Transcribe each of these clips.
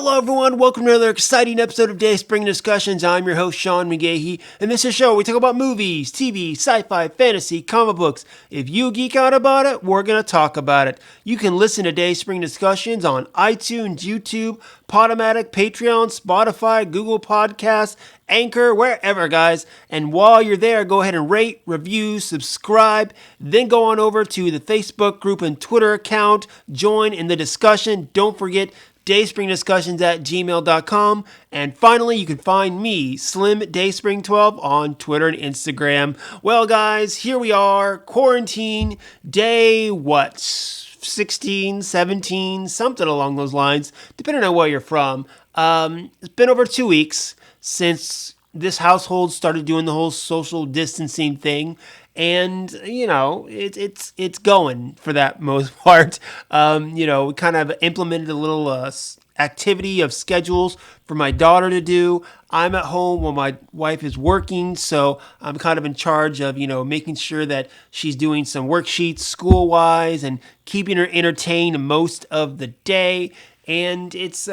Hello everyone, welcome to another exciting episode of Dayspring Discussions. I'm your host, Sean McGahee, and this is a show where we talk about movies, TV, sci-fi, fantasy, comic books. If you geek out about it, we're going to talk about it. You can listen to Dayspring Discussions on iTunes, YouTube, Podomatic, Patreon, Spotify, Google Podcasts, Anchor, wherever, guys. And while you're there, go ahead and rate, review, subscribe, then go on over to the Facebook group and Twitter account, join in the discussion. Don't forget dayspringdiscussions@gmail.com. And finally, you can find me, Slim Dayspring12, on Twitter and Instagram. Well, guys, here we are, quarantine, day, 16, 17, something along those lines, depending on where you're from. It's been over 2 weeks since this household started doing the whole social distancing thing. And, it's going for that most part. We kind of implemented a little activity of schedules for my daughter to do. I'm at home while my wife is working, so I'm kind of in charge of, making sure that she's doing some worksheets school-wise and keeping her entertained most of the day. And it's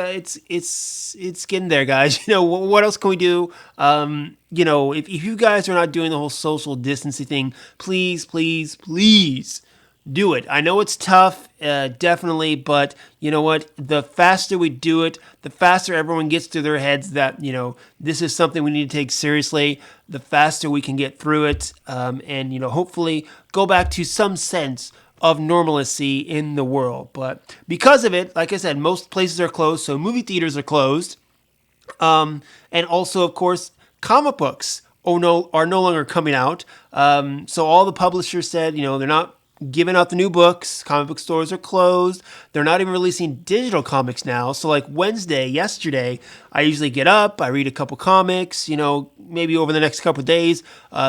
getting there, guys. What else can we do? If you guys are not doing the whole social distancing thing, please do it. I know it's tough, definitely, but you know what? The faster we do it, the faster everyone gets to their heads that, this is something we need to take seriously, the faster we can get through it, and hopefully go back to some sense of normalcy in the world. But because of it, like I said, most places are closed, so movie theaters are closed. And also, of course, comic books are no longer coming out. So all the publishers said, they're not giving out the new books. Comic book stores are closed. They're not even releasing digital comics now. So like yesterday, I usually get up, I read a couple comics, maybe over the next couple of days,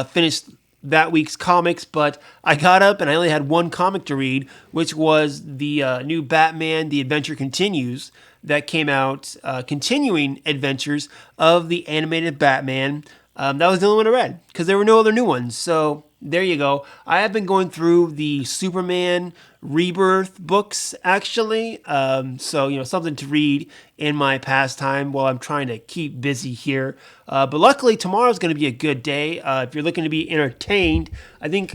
finish that week's comics, but I got up and I only had one comic to read, which was the new Batman, The Adventure Continues, that came out, continuing adventures of the animated Batman. That was the only one I read, because there were no other new ones, so there you go. I have been going through the Superman Rebirth books, actually, so, something to read in my pastime while I'm trying to keep busy here. But luckily, tomorrow's going to be a good day. If you're looking to be entertained, I think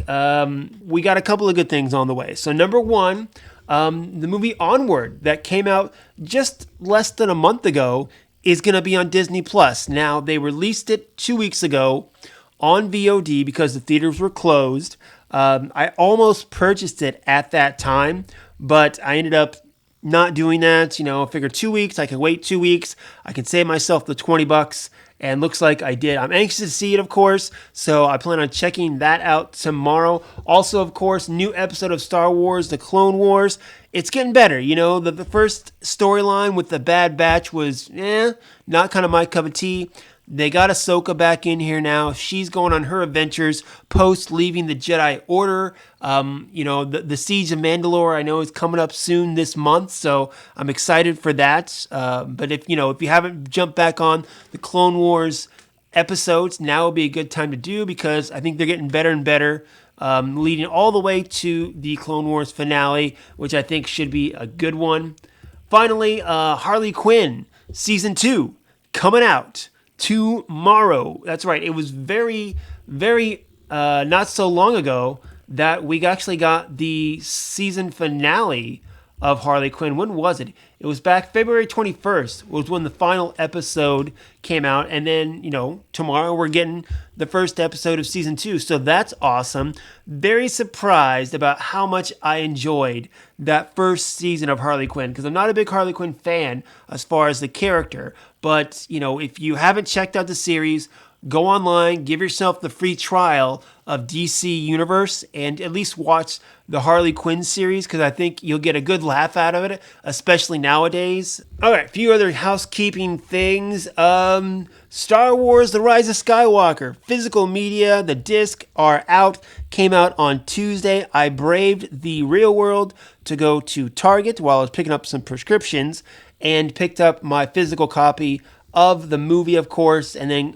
we got a couple of good things on the way. So number one, the movie Onward that came out just less than a month ago is going to be on Disney+. Now, they released it 2 weeks ago on VOD because the theaters were closed. I almost purchased it at that time, but I ended up not doing that. I figured 2 weeks, I can wait 2 weeks, I can save myself the $20, and looks like I did. I'm anxious to see it, of course, so I plan on checking that out tomorrow. Also, of course, new episode of Star Wars, The Clone Wars. It's getting better. The first storyline with the Bad Batch was, not kind of my cup of tea. They got Ahsoka back in here now. She's going on her adventures post leaving the Jedi Order. The Siege of Mandalore, I know, is coming up soon this month, so I'm excited for that. But if you haven't jumped back on the Clone Wars episodes, now would be a good time to do, because I think they're getting better and better, leading all the way to the Clone Wars finale, which I think should be a good one. Finally, Harley Quinn Season 2 coming out tomorrow. That's right. It was very, very not so long ago that we actually got the season finale of Harley Quinn. When was it? It was back February 21st was when the final episode came out. And then, tomorrow we're getting the first episode of season 2. So that's awesome. Very surprised about how much I enjoyed that first season of Harley Quinn, because I'm not a big Harley Quinn fan as far as the character. But, if you haven't checked out the series, go online, give yourself the free trial of DC Universe, and at least watch the Harley Quinn series, because I think you'll get a good laugh out of it, especially nowadays. All right, a few other housekeeping things. Star Wars The Rise of Skywalker, physical media, the disc are out, came out on Tuesday. I braved the real world to go to Target while I was picking up some prescriptions, and picked up my physical copy of the movie, of course, and then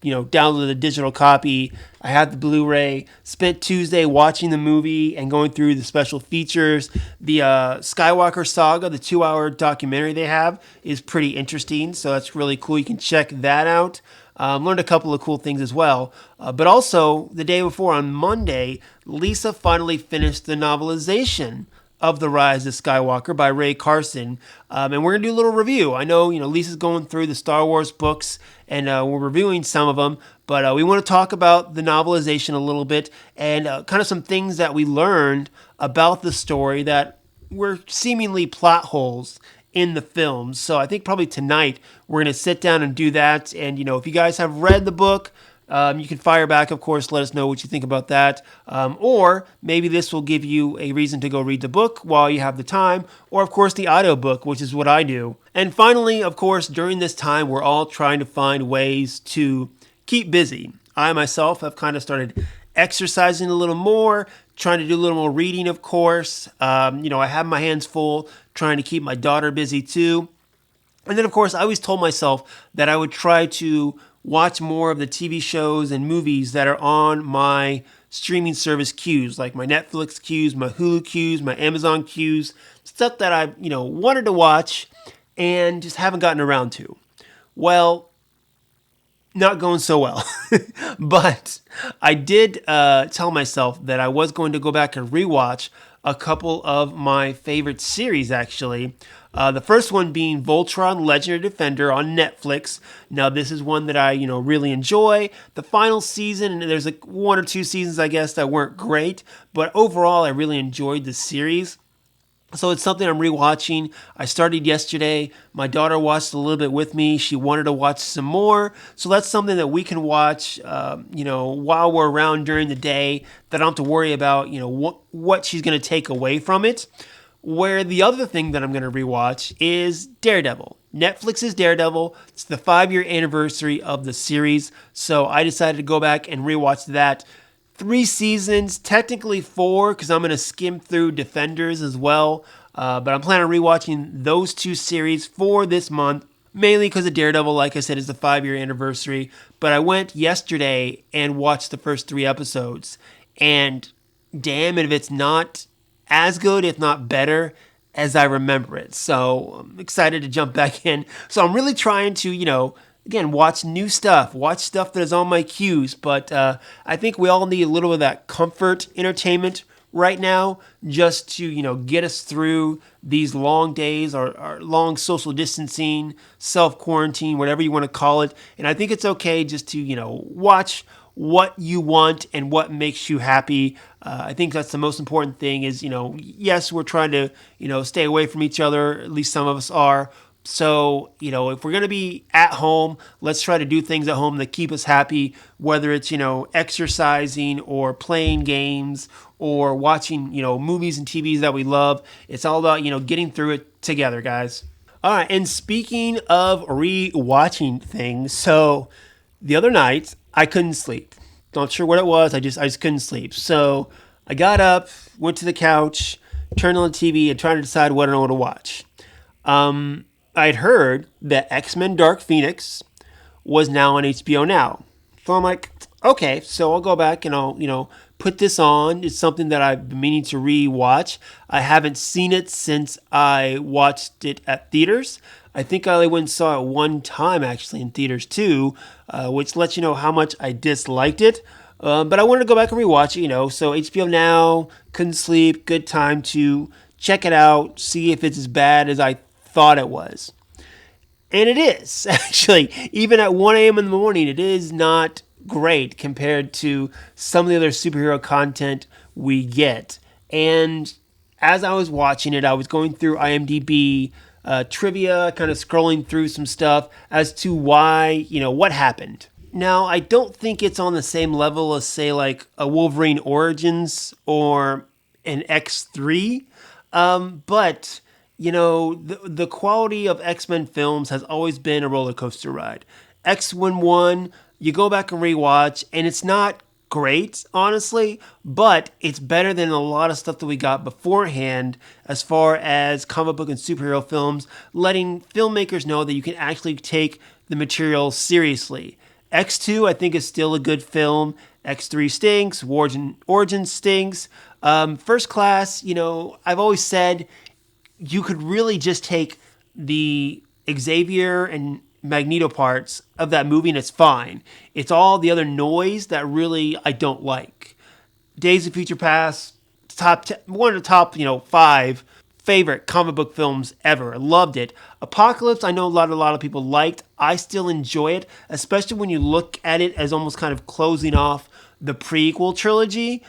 downloaded the digital copy. I had the Blu-ray. Spent Tuesday watching the movie and going through the special features. The Skywalker Saga, the 2-hour documentary they have, is pretty interesting. So that's really cool. You can check that out. Learned a couple of cool things as well. But also, the day before on Monday, Lisa finally finished the novelization of The Rise of Skywalker by Ray Carson. And we're going to do a little review. I know, Lisa's going through the Star Wars books and we're reviewing some of them, but we want to talk about the novelization a little bit and kind of some things that we learned about the story that were seemingly plot holes in the films. So I think probably tonight we're going to sit down and do that. And, if you guys have read the book, you can fire back, of course, let us know what you think about that. Or maybe this will give you a reason to go read the book while you have the time, or, of course, the audiobook, which is what I do. And finally, of course, during this time, we're all trying to find ways to keep busy. I myself have kind of started exercising a little more, trying to do a little more reading, of course. I have my hands full trying to keep my daughter busy too. And then, of course, I always told myself that I would try to watch more of the TV shows and movies that are on my streaming service queues, like my Netflix queues, my Hulu queues, my Amazon queues, stuff that I, wanted to watch and just haven't gotten around to. Well, not going so well. But I did tell myself that I was going to go back and rewatch a couple of my favorite series, actually. The first one being Voltron Legendary Defender on Netflix. Now, this is one that I, really enjoy. The final season, and there's like 1 or 2 seasons, I guess, that weren't great. But overall, I really enjoyed the series. So it's something I'm rewatching. I started yesterday. My daughter watched a little bit with me. She wanted to watch some more. So that's something that we can watch, while we're around during the day, that I don't have to worry about, what she's going to take away from it. Where the other thing that I'm going to rewatch is Daredevil. Netflix's Daredevil. It's the 5-year anniversary of the series. So I decided to go back and rewatch that. 3 seasons, technically 4, because I'm going to skim through Defenders as well. But I'm planning on rewatching those 2 series for this month, mainly because of Daredevil, like I said, is the 5-year anniversary. But I went yesterday and watched the first 3 episodes. And damn it, if it's not as good, if not better, as I remember it. So I'm excited to jump back in. So I'm really trying to, again, watch new stuff, watch stuff that is on my queues. But I think we all need a little of that comfort entertainment right now just to, get us through these long days or long social distancing, self-quarantine, whatever you want to call it. And I think it's okay just to, watch what you want and what makes you happy. I think that's the most important thing is, yes, we're trying to, stay away from each other. At least some of us are. So, if we're going to be at home, let's try to do things at home that keep us happy, whether it's, exercising or playing games or watching, movies and TVs that we love. It's all about, getting through it together, guys. All right. And speaking of re-watching things, so the other night I couldn't sleep. Not sure what it was. I just couldn't sleep. So I got up, went to the couch, turned on the TV and trying to decide what I want to watch. I'd heard that X-Men Dark Phoenix was now on HBO Now. So I'm like, okay, so I'll go back and I'll, put this on. It's something that I've been meaning to re-watch. I haven't seen it since I watched it at theaters. I think I only went and saw it one time actually in theaters too, which lets you know how much I disliked it. But I wanted to go back and rewatch it, so HBO Now, couldn't sleep, good time to check it out, see if it's as bad as I thought it was. And it is, actually. Even at 1 a.m. in the morning, it is not great compared to some of the other superhero content we get. And as I was watching it, I was going through IMDb trivia, kind of scrolling through some stuff as to why, what happened. Now, I don't think it's on the same level as, say, like a Wolverine Origins or an X3, but the quality of X-Men films has always been a roller coaster ride. X-Men 1, you go back and rewatch, and it's not great, honestly, but it's better than a lot of stuff that we got beforehand as far as comic book and superhero films, letting filmmakers know that you can actually take the material seriously. X2, I think, is still a good film. X3 stinks. Origin stinks. First Class, I've always said you could really just take the Xavier and Magneto parts of that movie and it's fine. It's all the other noise that really I don't like. Days of Future Past, one of the top, five favorite comic book films ever. I loved it. Apocalypse, I know a lot of people liked. I still enjoy it, especially when you look at it as almost kind of closing off the prequel trilogy,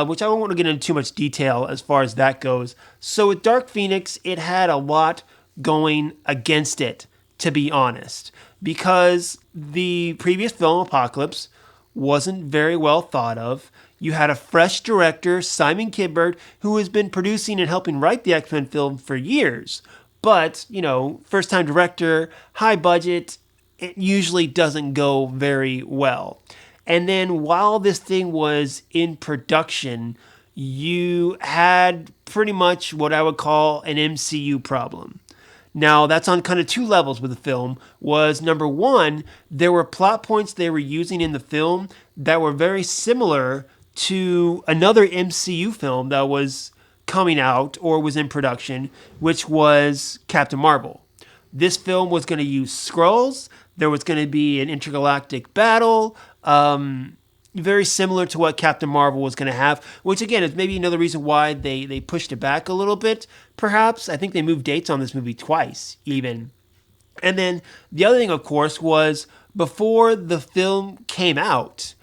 which I don't want to get into too much detail as far as that goes. So with Dark Phoenix, it had a lot going against it, to be honest, because the previous film, Apocalypse, wasn't very well thought of. You had a fresh director, Simon Kinberg, who has been producing and helping write the X-Men film for years. But, first time director, high budget, it usually doesn't go very well. And then while this thing was in production, you had pretty much what I would call an MCU problem. Now, that's on kind of two levels with the film. Was number one, there were plot points they were using in the film that were very similar to another MCU film that was coming out or was in production, which was Captain Marvel. This film was going to use Skrulls. There was going to be an intergalactic battle, very similar to what Captain Marvel was going to have, which again is maybe another reason why they pushed it back a little bit, perhaps. I think they moved dates on this movie twice, even. And then the other thing, of course, was before the film came out,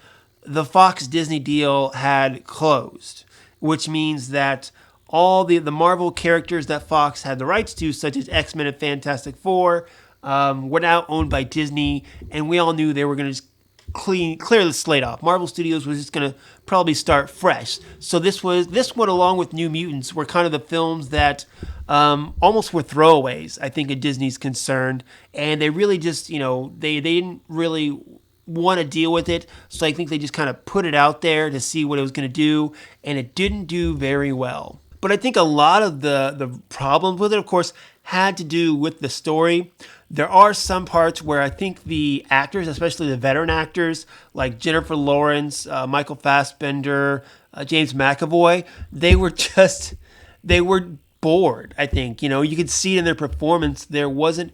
the Fox Disney deal had closed, which means that all the Marvel characters that Fox had the rights to, such as X-Men and Fantastic Four, were now owned by Disney, and we all knew they were going to just clear the slate off. Marvel Studios was just going to probably start fresh. So this one, along with New Mutants, were kind of the films that almost were throwaways, I think, in Disney's concerned, and they really just, they didn't really want to deal with it. So I think they just kind of put it out there to see what it was going to do, and it didn't do very well. But I think a lot of the problems with it, of course, had to do with the story. There are some parts where I think the actors, especially the veteran actors like Jennifer Lawrence, Michael Fassbender, James McAvoy, they were bored, I think. You could see it in their performance. There wasn't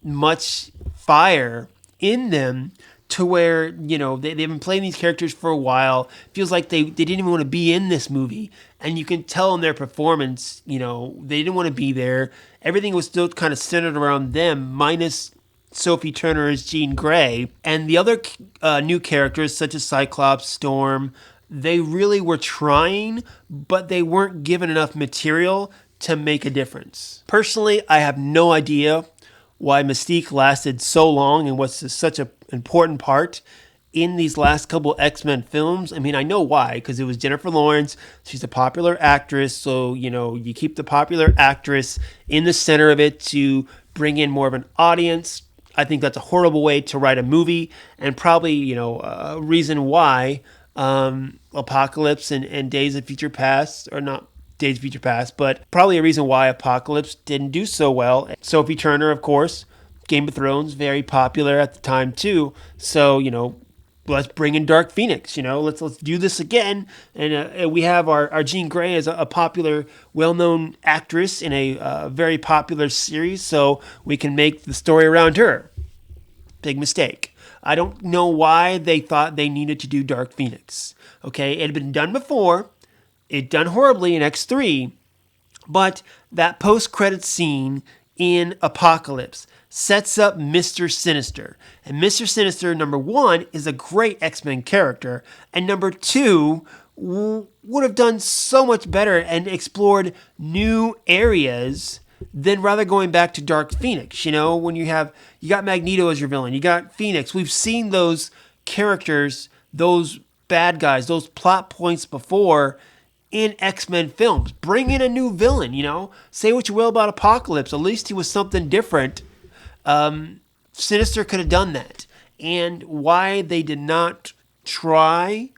much fire in them to where, they've been playing these characters for a while. Feels like they didn't even want to be in this movie. And you can tell in their performance, they didn't want to be there. Everything was still kind of centered around them, minus Sophie Turner as Jean Grey. And the other new characters, such as Cyclops, Storm, they really were trying, but they weren't given enough material to make a difference. Personally, I have no idea why Mystique lasted so long and was such an important part in these last couple X-Men films. I mean, I know why, because it was Jennifer Lawrence. She's a popular actress, so, you keep the popular actress in the center of it to bring in more of an audience. I think that's a horrible way to write a movie, and probably, a reason why Apocalypse and Days of Future Past, or not Days of Future Past, but probably a reason why Apocalypse didn't do so well. Sophie Turner, of course, Game of Thrones, very popular at the time too. So, let's bring in Dark Phoenix, let's do this again. And we have our Jean Grey as a popular, well-known actress in a very popular series, so we can make the story around her. Big mistake. I don't know why they thought they needed to do Dark Phoenix. Okay, it had been done before. It done horribly in X3, but that post-credit scene in Apocalypse sets up Mr. Sinister. And Mr. Sinister, number one, is a great X-Men character, and number two, would have done so much better and explored new areas than rather going back to Dark Phoenix. When you got Magneto as your villain, you got Phoenix. We've seen those characters, those bad guys, those plot points before in X-Men films. Bring in a new villain, Say what you will about Apocalypse. At least he was something different. Sinister could have done that. And why they did not try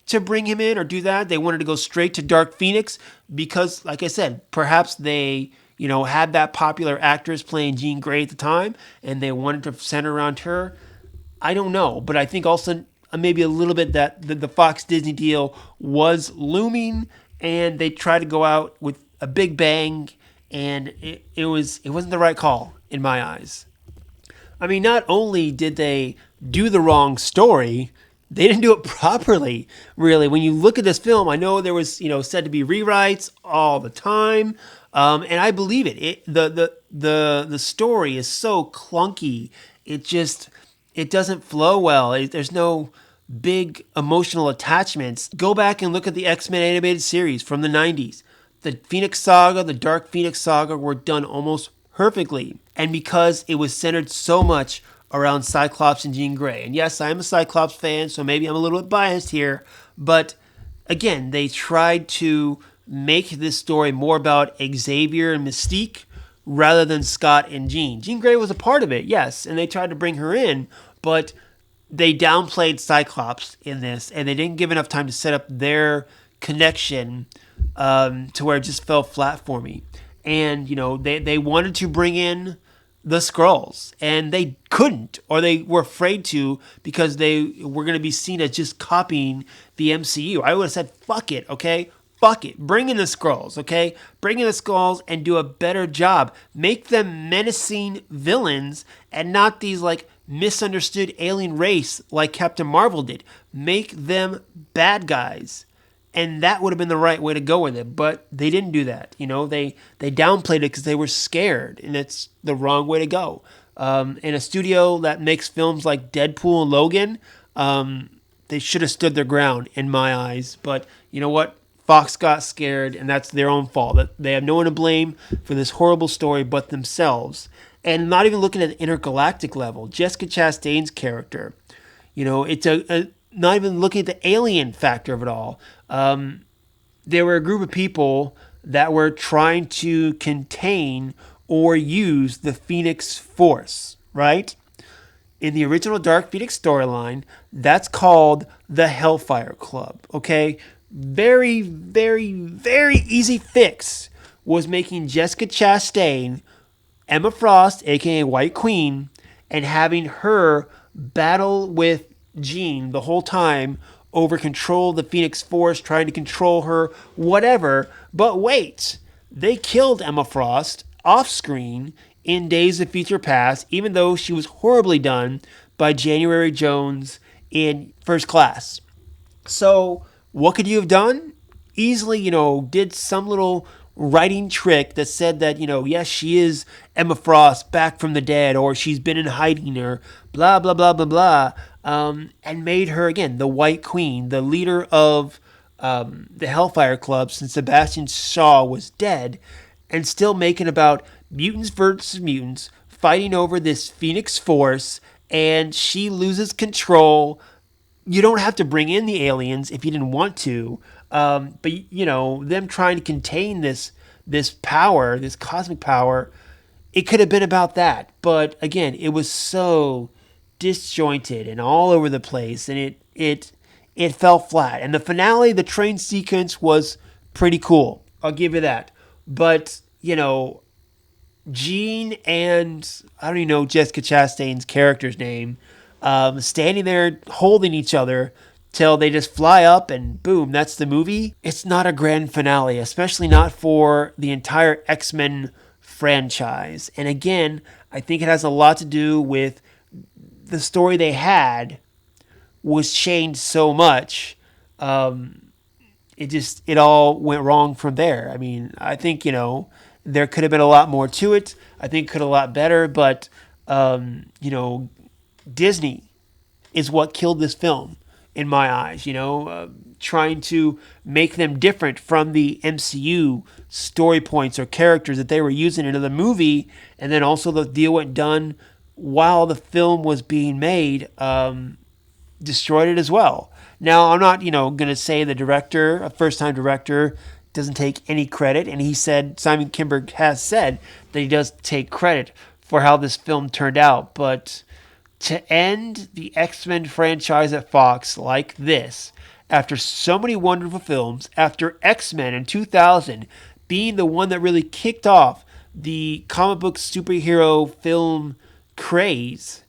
to bring him in or do that, they wanted to go straight to Dark Phoenix because, like I said, perhaps they, had that popular actress playing Jean Grey at the time and they wanted to center around her. I don't know, but I think also maybe a little bit that the Fox Disney deal was looming, and they tried to go out with a big bang, and it wasn't the right call in my eyes. I mean, not only did they do the wrong story, they didn't do it properly. Really, when you look at this film, I know there was said to be rewrites all the time, and I believe it. The story is so clunky. It doesn't flow well. There's no big emotional attachments. Go back and look at the X-Men animated series from the 90s. The Phoenix Saga, the Dark Phoenix Saga were done almost perfectly. And because it was centered so much around Cyclops and Jean Grey. And yes, I am a Cyclops fan, so maybe I'm a little bit biased here. But again, they tried to make this story more about Xavier and Mystique rather than Scott and Jean. Jean Grey was a part of it, yes, and they tried to bring her in, but they downplayed Cyclops in this, and they didn't give enough time to set up their connection to where it just fell flat for me. And they wanted to bring in the Skrulls, and they couldn't, or they were afraid to, because they were going to be seen as just copying the MCU. I would have said, fuck it, okay? Fuck it. Bring in the Skrulls, okay? Bring in the Skrulls and do a better job. Make them menacing villains and not these like misunderstood alien race like Captain Marvel did. Make them bad guys. And that would have been the right way to go with it, but they didn't do that. They downplayed it because they were scared, and it's the wrong way to go. In a studio that makes films like Deadpool and Logan, they should have stood their ground in my eyes. But you know what? Fox got scared, and that's their own fault. That they have no one to blame for this horrible story but themselves. And not even looking at the intergalactic level, Jessica Chastain's character. It's not even looking at the alien factor of it all. There were a group of people that were trying to contain or use the Phoenix Force, right? In the original Dark Phoenix storyline, that's called the Hellfire Club, okay? Very, very, very easy fix was making Jessica Chastain Emma Frost, aka White Queen, and having her battle with Jean the whole time over control of the Phoenix Force, trying to control her, whatever. But wait, they killed Emma Frost off screen in Days of Future Past, even though she was horribly done by January Jones in First Class. So what could you have done? Easily, did some little writing trick that said that, yes, she is Emma Frost back from the dead, or she's been in hiding, or blah, blah, blah, blah, blah, and made her, again, the White Queen, the leader of the Hellfire Club since Sebastian Shaw was dead, and still making about mutants versus mutants, fighting over this Phoenix Force, and she loses control. You don't have to bring in the aliens if you didn't want to. But them trying to contain this power, this cosmic power, it could have been about that. But again, it was so disjointed and all over the place, and it fell flat. And the finale, the train sequence, was pretty cool. I'll give you that. But Jean and I don't even know Jessica Chastain's character's name, standing there holding each other till they just fly up and boom, that's the movie. It's not a grand finale, especially not for the entire X-Men franchise. And again, I think it has a lot to do with the story they had was changed so much. It all went wrong from there. I mean, I think, there could have been a lot more to it. I think it could have a lot better, but, Disney is what killed this film in my eyes, trying to make them different from the MCU story points or characters that they were using in the movie. And then also the deal went done while the film was being made, destroyed it as well. Now, I'm not, going to say the director, a first-time director, doesn't take any credit. And he said, Simon Kinberg has said that he does take credit for how this film turned out. But to end the X-Men franchise at Fox like this, after so many wonderful films, after X-Men in 2000 being the one that really kicked off the comic book superhero film craze,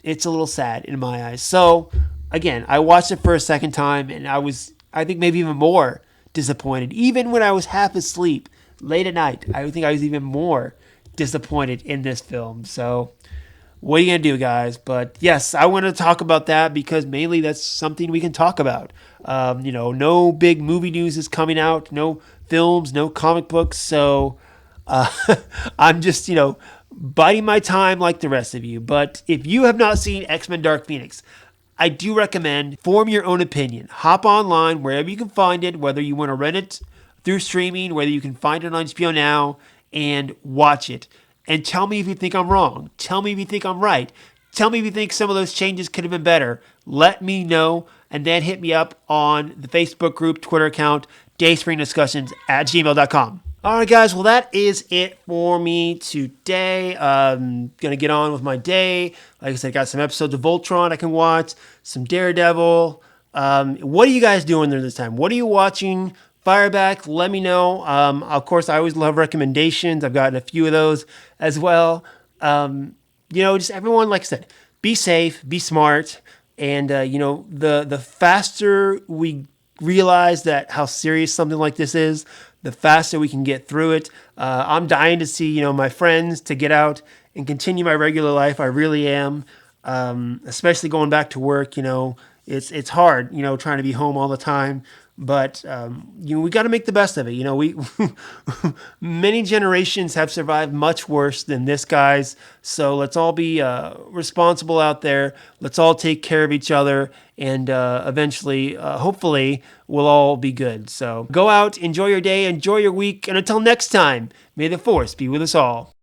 it's a little sad in my eyes. So again, I watched it for a second time, and I think maybe even more disappointed. Even when I was half asleep late at night, I think I was even more disappointed in this film. So what are you gonna do, guys? But yes, I want to talk about that because mainly that's something we can talk about. No big movie news is coming out, no films, no comic books, so uh, I'm just biding my time like the rest of you. But if you have not seen X-Men: Dark Phoenix, I do recommend form your own opinion. Hop online wherever you can find it, whether you want to rent it through streaming, whether you can find it on HBO Now, and watch it. And tell me if you think I'm wrong. Tell me if you think I'm right. Tell me if you think some of those changes could have been better. Let me know, and then hit me up on the Facebook group, Twitter account, Dayspring Discussions at gmail.com. All right, guys. Well, that is it for me today. Gonna get on with my day. Like I said, got some episodes of Voltron I can watch, some Daredevil. What are you guys doing there this time? What are you watching? Fire back. Let me know. Of course, I always love recommendations. I've gotten a few of those as well. Just everyone, like I said, be safe, be smart, and the faster we realize that how serious something like this is, the faster we can get through it. I'm dying to see my friends to get out and continue my regular life. I really am, especially going back to work. It's hard, trying to be home all the time. But we got to make the best of it. We many generations have survived much worse than this, guys. So let's all be responsible out there. Let's all take care of each other, and eventually, hopefully, we'll all be good. So go out, enjoy your day, enjoy your week, and until next time, may the force be with us all.